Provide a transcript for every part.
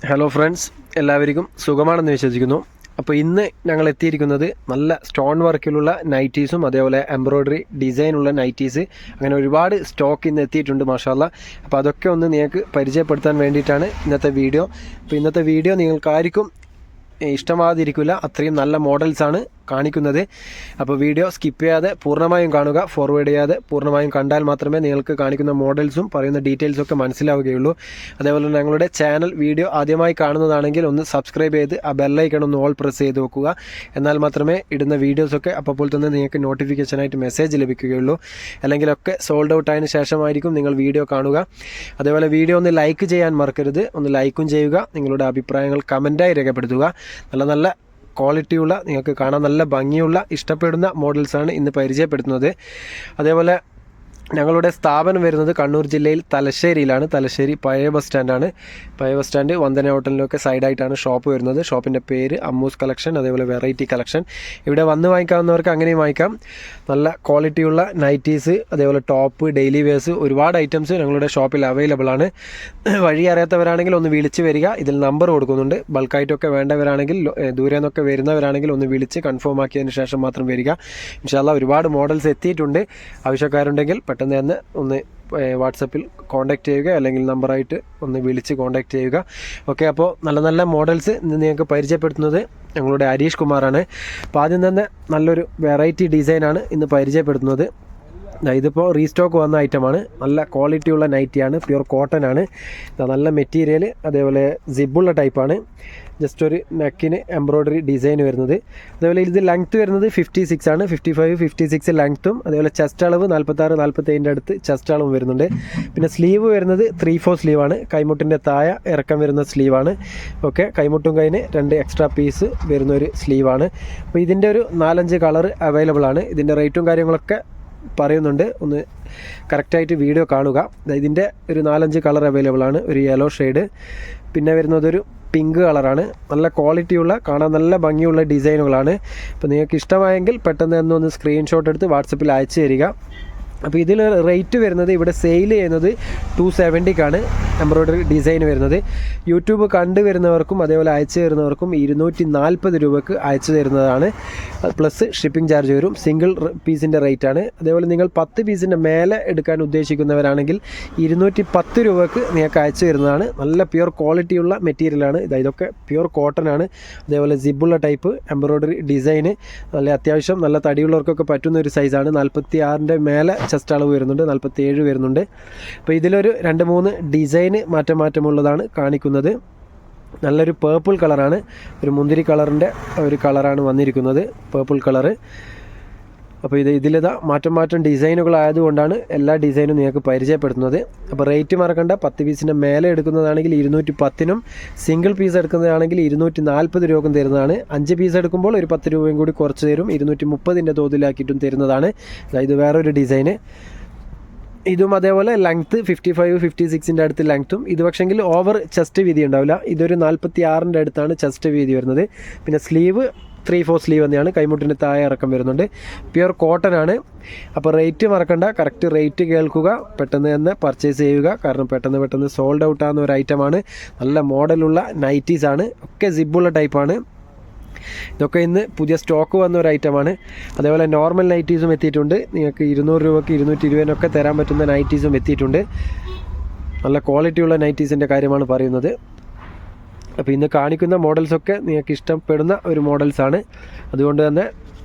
Hello friends, എല്ലാവർക്കും സുഖമാണെന്ന് വിശ്വസിക്കുന്നു. അപ്പോൾ ഇന്ന് ഞങ്ങൾ എത്തിയിരിക്കുന്നത് നല്ല സ്റ്റോൺ വർക്കിലുള്ള നൈറ്റീസും അതേപോലെ എംബ്രോയ്ഡറി ഡിസൈനുള്ള നൈറ്റീസ്, അങ്ങനെ ഒരുപാട് സ്റ്റോക്ക് ഇന്ന് എത്തിയിട്ടുണ്ട് മാഷാല്ലാ. അപ്പോൾ അതൊക്കെ ഒന്ന് നിങ്ങൾക്ക് പരിചയപ്പെടുത്താൻ വേണ്ടിയിട്ടാണ് ഇന്നത്തെ വീഡിയോ. അപ്പോൾ ഇന്നത്തെ വീഡിയോ നിങ്ങൾക്കാർക്കും ഇഷ്ടമാകാതിരിക്കില്ല, അത്രയും നല്ല മോഡൽസാണ് കാണിക്കുന്നത്. അപ്പോൾ വീഡിയോ സ്കിപ്പ് ചെയ്യാതെ പൂർണ്ണമായും കാണുക, ഫോർവേഡ് ചെയ്യാതെ പൂർണ്ണമായും കണ്ടാൽ മാത്രമേ നിങ്ങൾക്ക് കാണിക്കുന്ന മോഡൽസും പറയുന്ന ഡീറ്റെയിൽസും ഒക്കെ മനസ്സിലാവുകയുള്ളൂ. അതേപോലെ ഞങ്ങളുടെ ചാനൽ വീഡിയോ ആദ്യമായി കാണുന്നതാണെങ്കിൽ ഒന്ന് സബ്സ്ക്രൈബ് ചെയ്ത് ആ ബെല്ലൈക്കൺ ഒന്ന് ഓൾ പ്രസ് ചെയ്ത് വെക്കുക. എന്നാൽ മാത്രമേ ഇടുന്ന വീഡിയോസൊക്കെ അപ്പോൾ തന്നെ നിങ്ങൾക്ക് നോട്ടിഫിക്കേഷനായിട്ട് മെസ്സേജ് ലഭിക്കുകയുള്ളൂ. അല്ലെങ്കിലൊക്കെ സോൾഡ് ഔട്ട് ആയതിനു ശേഷമായിരിക്കും നിങ്ങൾ വീഡിയോ കാണുക. അതേപോലെ വീഡിയോ ഒന്ന് ലൈക്ക് ചെയ്യാൻ മറക്കരുത്, ഒന്ന് ലൈക്കും ചെയ്യുക. നിങ്ങളുടെ അഭിപ്രായങ്ങൾ കമൻറ്റായി രേഖപ്പെടുത്തുക. നല്ല നല്ല ക്വാളിറ്റിയുള്ള, നിങ്ങൾക്ക് കാണാൻ നല്ല ഭംഗിയുള്ള, ഇഷ്ടപ്പെടുന്ന മോഡൽസാണ് ഇന്ന് പരിചയപ്പെടുത്തുന്നത്. അതേപോലെ ഞങ്ങളുടെ സ്ഥാപനം വരുന്നത് കണ്ണൂർ ജില്ലയിൽ തലശ്ശേരിയിലാണ്. തലശ്ശേരി പഴയ ബസ് സ്റ്റാൻഡാണ്. പഴയ ബസ് സ്റ്റാൻഡ് വന്ദന ഹോട്ടലിലൊക്കെ സൈഡായിട്ടാണ് ഷോപ്പ് വരുന്നത്. ഷോപ്പിൻ്റെ പേര് അമ്മൂസ് കളക്ഷൻ, അതേപോലെ വെറൈറ്റി കളക്ഷൻ. ഇവിടെ വന്ന് വാങ്ങിക്കാവുന്നവർക്ക് അങ്ങനെയും വാങ്ങിക്കാം. നല്ല ക്വാളിറ്റിയുള്ള നൈറ്റീസ്, അതേപോലെ ടോപ്പ്, ഡെയിലി വെയർസ്, ഒരുപാട് ഐറ്റംസ് ഞങ്ങളുടെ ഷോപ്പിൽ അവൈലബിൾ ആണ്. വഴി അറിയാത്തവരാണെങ്കിൽ ഒന്ന് വിളിച്ച് വരിക. ഇതിൽ നമ്പർ കൊടുക്കുന്നുണ്ട്. ബൾക്കായിട്ടൊക്കെ വേണ്ടവരാണെങ്കിൽ, ദൂരെ നിന്നൊക്കെ വരുന്നവരാണെങ്കിൽ ഒന്ന് വിളിച്ച് കൺഫേം ആക്കിയതിന് ശേഷം മാത്രം വരിക. ഇൻഷാ അല്ലാഹ് ഒരുപാട് മോഡൽസ് എത്തിയിട്ടുണ്ട്. ആവശ്യക്കാരുണ്ടെങ്കിൽ പെട്ടെന്ന് തന്നെ ഒന്ന് വാട്സപ്പിൽ കോൺടാക്റ്റ് ചെയ്യുക, അല്ലെങ്കിൽ നമ്പറായിട്ട് ഒന്ന് വിളിച്ച് കോൺടാക്റ്റ് ചെയ്യുക. ഓക്കെ, അപ്പോൾ നല്ല നല്ല മോഡൽസ് ഇന്ന് നിങ്ങൾക്ക് പരിചയപ്പെടുത്തുന്നത് ഞങ്ങളുടെ ഹരീഷ് കുമാറാണ്. അപ്പോൾ ആദ്യം തന്നെ നല്ലൊരു വെറൈറ്റി ഡിസൈനാണ് ഇന്ന് പരിചയപ്പെടുത്തുന്നത്. ഇതിപ്പോൾ റീസ്റ്റോക്ക് വന്ന ഐറ്റമാണ്. നല്ല ക്വാളിറ്റിയുള്ള നൈറ്റിയാണ്, പ്യുർ കോട്ടൺ ആണ്. നല്ല മെറ്റീരിയൽ, അതേപോലെ സിബുള്ള ടൈപ്പാണ്. ജസ്റ്റ് ഒരു നെക്കിന് എംബ്രോയ്ഡറി ഡിസൈൻ വരുന്നത്. അതേപോലെ ഇത് ലെങ്ത്ത് വരുന്നത് 56 ആണ്. 55, 56 ലെങ്ത്തും, അതേപോലെ ചെസ്റ്റ് അളവ് 46, 47 അടുത്ത് ചെസ്റ്റ് അളവും വരുന്നുണ്ട്. പിന്നെ സ്ലീവ് വരുന്നത് 3/4 സ്ലീവാണ്. കൈമുട്ടിൻ്റെ താഴെ ഇറക്കം വരുന്ന സ്ലീവാണ്. ഓക്കെ, കൈമുട്ടും കൈന് 2 എക്സ്ട്രാ പീസ് വരുന്ന ഒരു സ്ലീവാണ്. അപ്പോൾ ഇതിൻ്റെ ഒരു 4-5 കളർ അവൈലബിൾ ആണ്. ഇതിൻ്റെ റേറ്റും കാര്യങ്ങളൊക്കെ പറയുന്നുണ്ട്, ഒന്ന് കറക്റ്റായിട്ട് വീഡിയോ കാണുക. ഇതിൻ്റെ ഒരു 4-5 കളർ അവൈലബിൾ ആണ്. ഒരു യെല്ലോ ഷെയ്ഡ്, പിന്നെ വരുന്നതൊരു പിങ്ക് കളറാണ്. നല്ല ക്വാളിറ്റിയുള്ള, കാണാൻ നല്ല ഭംഗിയുള്ള ഡിസൈനുകളാണ്. അപ്പോൾ നിങ്ങൾക്ക് ഇഷ്ടമായെങ്കിൽ പെട്ടെന്ന് തന്നെ ഒന്ന് സ്ക്രീൻഷോട്ട് എടുത്ത് വാട്സപ്പിൽ അയച്ചു തരിക. അപ്പോൾ ഇതിൽ റേറ്റ് വരുന്നത്, ഇവിടെ സെയിൽ ചെയ്യുന്നത് 270ക്കാണ് എംബ്രോയ്ഡറി ഡിസൈൻ വരുന്നത്. യൂട്യൂബ് കണ്ടു വരുന്നവർക്കും അതേപോലെ അയച്ചു തരുന്നവർക്കും 240 രൂപയ്ക്ക് അയച്ചു തരുന്നതാണ്. പ്ലസ് ഷിപ്പിംഗ് ചാർജ് വരും. സിംഗിൾ പീസിൻ്റെ റേറ്റാണ്. അതേപോലെ നിങ്ങൾ 10 പീസിൻ്റെ മേലെ എടുക്കാൻ ഉദ്ദേശിക്കുന്നവരാണെങ്കിൽ 210 രൂപയ്ക്ക് നിങ്ങൾക്ക് അയച്ചു തരുന്നതാണ്. നല്ല പ്യുർ ക്വാളിറ്റിയുള്ള മെറ്റീരിയലാണ്. ഇതൊക്കെ പ്യുർ കോട്ടൺ ആണ്. അതേപോലെ സിബുള്ള ടൈപ്പ് എംബ്രോയ്ഡറി ഡിസൈന്, നല്ല അത്യാവശ്യം നല്ല തടിയുള്ളവർക്കൊക്കെ പറ്റുന്ന ഒരു സൈസാണ്. 46ൻ്റെ മേലെ ചെസ്റ്റ് അളവ് വരുന്നുണ്ട്, 47 വരുന്നുണ്ട്. അപ്പോൾ ഇതിലൊരു 2-3 ഡിസൈന് മാറ്റമുള്ളതാണ് കാണിക്കുന്നത്. നല്ലൊരു പേർപ്പിൾ കളറാണ്, ഒരു മുന്തിരി കളറിൻ്റെ ഒരു കളറാണ് വന്നിരിക്കുന്നത്, പേർപ്പിൾ കളറ്. അപ്പോൾ ഇതിലിതാ മാറ്റം ഡിസൈനുകളായതുകൊണ്ടാണ് എല്ലാ ഡിസൈനും നിങ്ങൾക്ക് പരിചയപ്പെടുത്തുന്നത്. അപ്പോൾ റേറ്റ് മറക്കണ്ട. 10 പീസിൻ്റെ മേലെ എടുക്കുന്നതാണെങ്കിൽ 210-നും, സിംഗിൾ പീസ് എടുക്കുന്നതാണെങ്കിൽ 240 രൂപക്കും തരുന്നതാണ്. 5 പീസ് എടുക്കുമ്പോൾ ഒരു 10 രൂപയും കൂടി കുറച്ച് തരും. 230ൻ്റെ തോതിലാക്കിയിട്ടും തരുന്നതാണ്. ഇത് വേറൊരു ഡിസൈന്. ഇതും അതേപോലെ ലെങ്ത്ത് 55, 56ൻ്റെ അടുത്ത് ലെങ്ത്തും. ഇത് പക്ഷെങ്കിൽ ഓവർ ചെസ്റ്റ് വീതി ഉണ്ടാവില്ല. ഇതൊരു 46ൻ്റെ അടുത്താണ് ചെസ്റ്റ് വീതി വരുന്നത്. പിന്നെ സ്ലീവ് 3/4 സ്ലീവ് തന്നെയാണ്. കൈമുട്ടിൻ്റെ താഴെ ഇറക്കം വരുന്നുണ്ട്. പ്യുർ കോട്ടൺ ആണ്. അപ്പോൾ റേറ്റ് മറക്കണ്ട, കറക്റ്റ് റേറ്റ് കേൾക്കുക, പെട്ടെന്ന് തന്നെ പർച്ചേസ് ചെയ്യുക. കാരണം പെട്ടെന്ന് സോൾഡ് ഔട്ട് ആകുന്ന ഒരു ഐറ്റമാണ്. നല്ല മോഡലുള്ള നൈറ്റീസാണ്, ഒക്കെ സിബുള്ള ടൈപ്പാണ്. ഇതൊക്കെ ഇന്ന് പുതിയ സ്റ്റോക്ക് വന്ന ഒരു ഐറ്റമാണ്. അതേപോലെ നോർമൽ നൈറ്റീസും എത്തിയിട്ടുണ്ട്. നിങ്ങൾക്ക് 200 രൂപയ്ക്ക് 220-നൊക്കെ തരാൻ പറ്റുന്ന നൈറ്റീസും എത്തിയിട്ടുണ്ട്. നല്ല ക്വാളിറ്റിയുള്ള നൈറ്റീസിൻ്റെ കാര്യമാണ് പറയുന്നത്. അപ്പോൾ ഇന്ന് കാണിക്കുന്ന മോഡൽസൊക്കെ നിങ്ങൾക്ക് ഇഷ്ടപ്പെടുന്ന ഒരു മോഡൽസാണ്. അതുകൊണ്ട് തന്നെ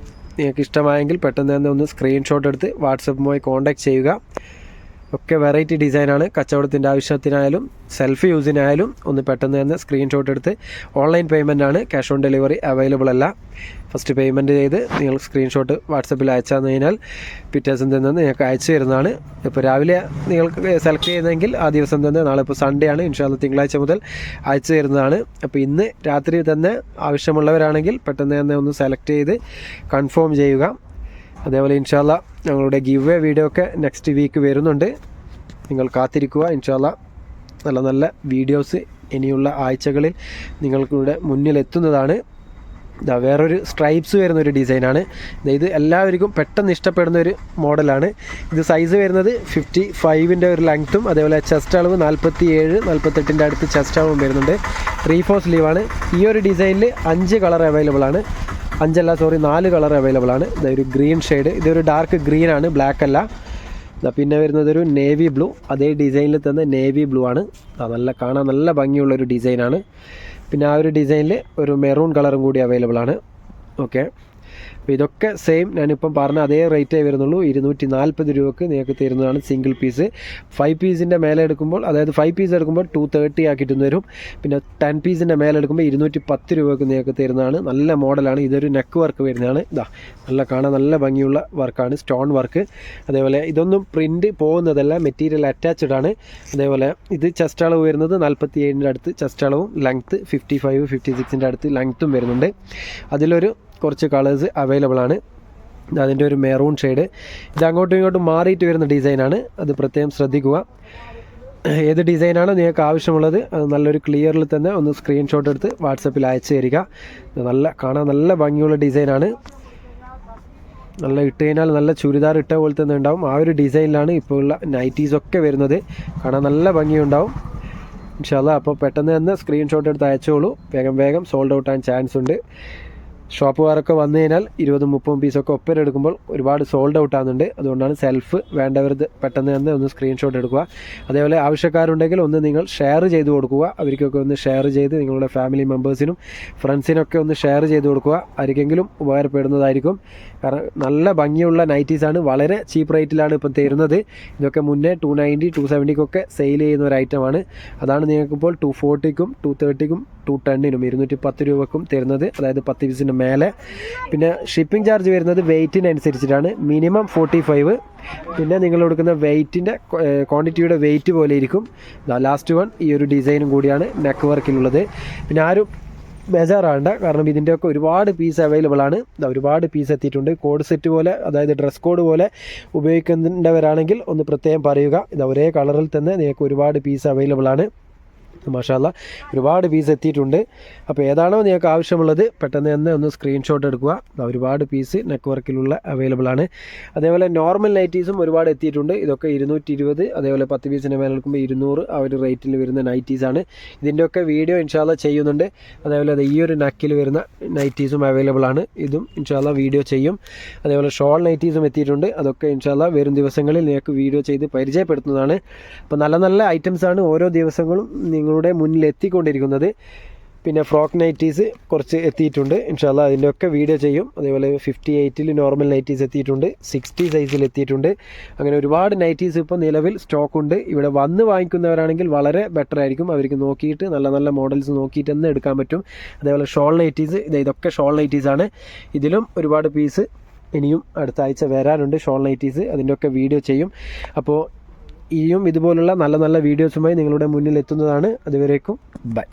നിങ്ങൾക്ക് ഇഷ്ടമായെങ്കിൽ പെട്ടെന്ന് തന്നെ ഒന്ന് സ്ക്രീൻഷോട്ട് എടുത്ത് വാട്സപ്പുമായി കോൺടാക്റ്റ് ചെയ്യുക. ഒക്കെ വെറൈറ്റി ഡിസൈനാണ്. കച്ചവടത്തിൻ്റെ ആവശ്യത്തിനായാലും സെൽഫ് യൂസിനായാലും ഒന്ന് പെട്ടെന്ന് തന്നെ സ്ക്രീൻഷോട്ട് എടുത്ത്. ഓൺലൈൻ പേയ്മെൻ്റ് ആണ്, ക്യാഷ് ഓൺ ഡെലിവറി അവൈലബിൾ അല്ല. ഫസ്റ്റ് പേയ്മെൻറ്റ് ചെയ്ത് നിങ്ങൾ സ്ക്രീൻഷോട്ട് വാട്സപ്പിൽ അയച്ചു തന്നു കഴിഞ്ഞാൽ പിറ്റേ ദിവസം തന്നെ നിങ്ങൾക്ക് അയച്ചു തരുന്നതാണ്. ഇപ്പോൾ രാവിലെ നിങ്ങൾക്ക് സെലക്ട് ചെയ്യുന്നതെങ്കിൽ ആ ദിവസം തന്നെ, നാളെ ഇപ്പോൾ സൺഡേ ആണ്, ഇൻഷാ അല്ലാഹ് തിങ്കളാഴ്ച മുതൽ അയച്ചു തരുന്നതാണ്. അപ്പോൾ ഇന്ന് രാത്രി തന്നെ ആവശ്യമുള്ളവരാണെങ്കിൽ പെട്ടെന്ന് തന്നെ ഒന്ന് സെലക്ട് ചെയ്ത് കൺഫേം ചെയ്യുക. അതേപോലെ ഇൻഷാ അല്ലാഹ് ഞങ്ങളുടെ ഗിവ് അവേ വീഡിയോ ഒക്കെ നെക്സ്റ്റ് വീക്ക് വരുന്നുണ്ട്. നിങ്ങൾ കാത്തിരിക്കുക. ഇൻഷാ അല്ലാഹ് നല്ല നല്ല വീഡിയോസ് ഇനിയുള്ള ആഴ്ചകളിൽ നിങ്ങൾക്കിവിടെ മുന്നിലെത്തുന്നതാണ്. ഇതാ വേറൊരു സ്ട്രൈപ്സ് വരുന്നൊരു ഡിസൈനാണ്. ഇത് എല്ലാവർക്കും പെട്ടെന്ന് ഇഷ്ടപ്പെടുന്ന ഒരു മോഡലാണ്. ഇത് സൈസ് വരുന്നത് 55 ഒരു ലെങ്ത്തും അതേപോലെ ചെസ്റ്റ് അളവ് 47-48 അടുത്ത് ചെസ്റ്റ് അളവും വരുന്നുണ്ട്. 3/4 സ്ലീവാണ്. ഈ ഒരു ഡിസൈനിൽ 5 കളർ അവൈലബിൾ ആണ്. 4 കളർ അവൈലബിൾ ആണ്. ഇതൊരു ഗ്രീൻ ഷെയ്ഡ്, ഇതൊരു ഡാർക്ക് ഗ്രീൻ ആണ്, ബ്ലാക്ക് അല്ല. പിന്നെ വരുന്നതൊരു നേവി ബ്ലൂ, അതേ ഡിസൈനിൽ തന്നെ നേവി ബ്ലൂ ആണ്. കാണാൻ നല്ല ഭംഗിയുള്ളൊരു ഡിസൈനാണ്. പിന്നെ ആ ഒരു ഡിസൈനിൽ ഒരു മെറൂൺ കളറും കൂടി അവൈലബിൾ ആണ്. ഓക്കെ, അപ്പോൾ ഇതൊക്കെ സെയിം ഞാനിപ്പം പറഞ്ഞ അതേ റേറ്റേ വരുന്നുള്ളൂ. 240 രൂപക്ക് നിങ്ങൾക്ക് തരുന്നതാണ് സിംഗിൾ പീസ്. 5 പീസിൻ്റെ മേലെ എടുക്കുമ്പോൾ, അതായത് 5 പീസ് എടുക്കുമ്പോൾ 230 ആക്കിയിട്ട് തരും. പിന്നെ 10 പീസിൻ്റെ മേലെ എടുക്കുമ്പോൾ 210 രൂപക്ക് നിങ്ങൾക്ക് തരുന്നതാണ്. നല്ല മോഡലാണ്. ഇതൊരു നെക്ക് വർക്ക് വരുന്നതാണ്. കാണാൻ നല്ല ഭംഗിയുള്ള വർക്കാണ്, സ്റ്റോൺ വർക്ക്. അതേപോലെ ഇതൊന്നും പ്രിൻറ്റ് പോകുന്നതല്ല, മെറ്റീരിയൽ അറ്റാച്ച്ഡ് ആണ്. അതേപോലെ ഇത് ചെസ്റ്റ് അളവ് വരുന്നത് 47 അടുത്ത് ചെസ്റ്റ് അളവും ലെങ്ത്ത് 55-56 അടുത്ത് ലെങ്ത്തും വരുന്നുണ്ട്. അതിലൊരു കുറച്ച് കളേഴ്സ് അവൈലബിൾ ആണ്. അതിൻ്റെ ഒരു മെറൂൺ ഷെയ്ഡ്, ഇത് അങ്ങോട്ടും ഇങ്ങോട്ടും മാറിയിട്ട് വരുന്ന ഡിസൈനാണ്, അത് പ്രത്യേകം ശ്രദ്ധിക്കുക. ഏത് ഡിസൈനാണ് നിങ്ങൾക്ക് ആവശ്യമുള്ളത് അത് നല്ലൊരു ക്ലിയറിൽ തന്നെ ഒന്ന് സ്ക്രീൻഷോട്ട് എടുത്ത് വാട്സപ്പിൽ അയച്ചു തരിക. കാണാൻ നല്ല ഭംഗിയുള്ള ഡിസൈനാണ്. ഇട്ട് കഴിഞ്ഞാൽ നല്ല ചുരിദാർ ഇട്ട പോലെ തന്നെ ഉണ്ടാവും. ആ ഒരു ഡിസൈനിലാണ് ഇപ്പോൾ ഉള്ള നൈറ്റീസൊക്കെ വരുന്നത്. കാണാൻ നല്ല ഭംഗിയുണ്ടാവും ഇൻഷാ അല്ലാഹ്. അപ്പോൾ പെട്ടെന്ന് തന്നെ സ്ക്രീൻഷോട്ട് എടുത്ത് അയച്ചോളൂ. വേഗം സോൾഡ് ഔട്ട് ആകാൻ ചാൻസ് ഉണ്ട്. ഷോപ്പുകാരൊക്കെ വന്നു കഴിഞ്ഞാൽ 20-30 പീസൊക്കെ ഒപ്പം എടുക്കുമ്പോൾ ഒരുപാട് സോൾഡ് ഔട്ട് ആകുന്നുണ്ട്. അതുകൊണ്ടാണ് സെൽഫ് വേണ്ടവർ പെട്ടെന്ന് തന്നെ ഒന്ന് സ്ക്രീൻഷോട്ട് എടുക്കുക. അതേപോലെ ആവശ്യക്കാരുണ്ടെങ്കിൽ ഒന്ന് നിങ്ങൾ ഷെയർ ചെയ്ത് കൊടുക്കുക. അവർക്കൊക്കെ ഒന്ന് ഷെയർ ചെയ്ത് നിങ്ങളുടെ ഫാമിലി മെമ്പേഴ്സിനും ഫ്രണ്ട്സിനൊക്കെ ഒന്ന് ഷെയർ ചെയ്ത് കൊടുക്കുക. ആർക്കെങ്കിലും ഉപകാരപ്പെടുന്നതായിരിക്കും. കാരണം നല്ല ഭംഗിയുള്ള നൈറ്റീസാണ്. വളരെ ചീപ്പ് റേറ്റിലാണ് ഇപ്പം തരുന്നത്. ഇതൊക്കെ മുന്നേ 290-270 സെയിൽ ചെയ്യുന്ന ഒരു ഐറ്റമാണ്. അതാണ് നിങ്ങൾക്കിപ്പോൾ 240-ക്കും 230-ക്കും 210-നും 210 രൂപക്കും തരുന്നത്, അതായത് 10 പീസിൻ്റെ മേലെ. പിന്നെ ഷിപ്പിംഗ് ചാർജ് വരുന്നത് വെയ്റ്റിനനുസരിച്ചിട്ടാണ്. മിനിമം 45. പിന്നെ നിങ്ങൾ കൊടുക്കുന്ന വെയ്റ്റിൻ്റെ ക്വാണ്ടിറ്റിയുടെ വെയ്റ്റ് പോലെ ഇരിക്കും. ലാസ്റ്റ് വൺ ഈ ഒരു ഡിസൈനും കൂടിയാണ് നെക്ക് വർക്കിലുള്ളത്. പിന്നെ ആരും ബേജാറാകണ്ട, കാരണം ഇതിൻ്റെയൊക്കെ ഒരുപാട് പീസ് അവൈലബിൾ ആണ്. ഒരുപാട് പീസ് എത്തിയിട്ടുണ്ട്. കോഡ് സെറ്റ് പോലെ, അതായത് ഡ്രസ് കോഡ് പോലെ ഉപയോഗിക്കേണ്ടവരാണെങ്കിൽ ഒന്ന് പ്രത്യേകം പറയുക. ഒരേ കളറിൽ തന്നെ നിങ്ങൾക്ക് ഒരുപാട് പീസ് അവൈലബിൾ ആണ്. മാഷാ അല്ലാഹ് ഒരുപാട് പീസ് എത്തിയിട്ടുണ്ട്. അപ്പോൾ ഏതാണോ നിങ്ങൾക്ക് ആവശ്യമുള്ളത് പെട്ടെന്ന് തന്നെ ഒന്ന് സ്ക്രീൻഷോട്ട് എടുക്കുക. ഒരുപാട് പീസ് നെക്ക് വർക്കിലുള്ള അവൈലബിൾ ആണ്. അതേപോലെ നോർമൽ നൈറ്റീസും ഒരുപാട് എത്തിയിട്ടുണ്ട്. ഇതൊക്കെ 220, അതേപോലെ 10 പീസിൻ്റെ മേലെ എടുക്കുമ്പോൾ 200 ആ ഒരു റേറ്റിൽ വരുന്ന നൈറ്റീസാണ്. ഇതിൻ്റെയൊക്കെ വീഡിയോ ഇൻഷാ അല്ലാഹ് ചെയ്യുന്നുണ്ട്. അതേപോലെ ഈ ഒരു നെക്കിൽ വരുന്ന നൈറ്റീസും അവൈലബിൾ ആണ്. ഇതും ഇൻഷാ അല്ലാഹ് വീഡിയോ ചെയ്യും. അതേപോലെ ഷോൾ നൈറ്റീസും എത്തിയിട്ടുണ്ട്. അതൊക്കെ ഇൻഷാ അല്ലാഹ് വരും ദിവസങ്ങളിൽ നിങ്ങൾക്ക് വീഡിയോ ചെയ്ത് പരിചയപ്പെടുത്തുന്നതാണ്. അപ്പോൾ നല്ല ഐറ്റംസാണ് ഓരോ ദിവസങ്ങളും നിങ്ങളുടെ മുന്നിൽ എത്തിക്കൊണ്ടിരിക്കുന്നത്. പിന്നെ ഫ്രോക്ക് നൈറ്റീസ് കുറച്ച് എത്തിയിട്ടുണ്ട്. ഇൻഷാ അല്ലാഹ് അതിൻ്റെയൊക്കെ വീഡിയോ ചെയ്യും. അതേപോലെ 58-ൽ നോർമൽ നൈറ്റീസ് എത്തിയിട്ടുണ്ട്. 60 സൈസിൽ എത്തിയിട്ടുണ്ട്. അങ്ങനെ ഒരുപാട് നൈറ്റീസ് ഇപ്പോൾ നിലവിൽ സ്റ്റോക്കുണ്ട്. ഇവിടെ വന്ന് വാങ്ങിക്കുന്നവരാണെങ്കിൽ വളരെ ബെറ്റർ ആയിരിക്കും. അവർക്ക് നോക്കിയിട്ട് നല്ല മോഡൽസ് നോക്കിയിട്ട് തന്നെ എടുക്കാൻ പറ്റും. അതേപോലെ ഷോൾ നൈറ്റീസ്, ഇതൊക്കെ ഷോൾ നൈറ്റീസാണ്. ഇതിലും ഒരുപാട് പീസ് ഇനിയും അടുത്ത ആഴ്ച വരാനുണ്ട് ഷോൾ നൈറ്റീസ്. അതിൻ്റെയൊക്കെ വീഡിയോ ചെയ്യും. അപ്പോൾ ഇതുപോലുള്ള നല്ല വീഡിയോസുമായി നിങ്ങളുടെ മുന്നിൽ എത്തുന്നതാണ്. അതുവരേക്കും ബൈ.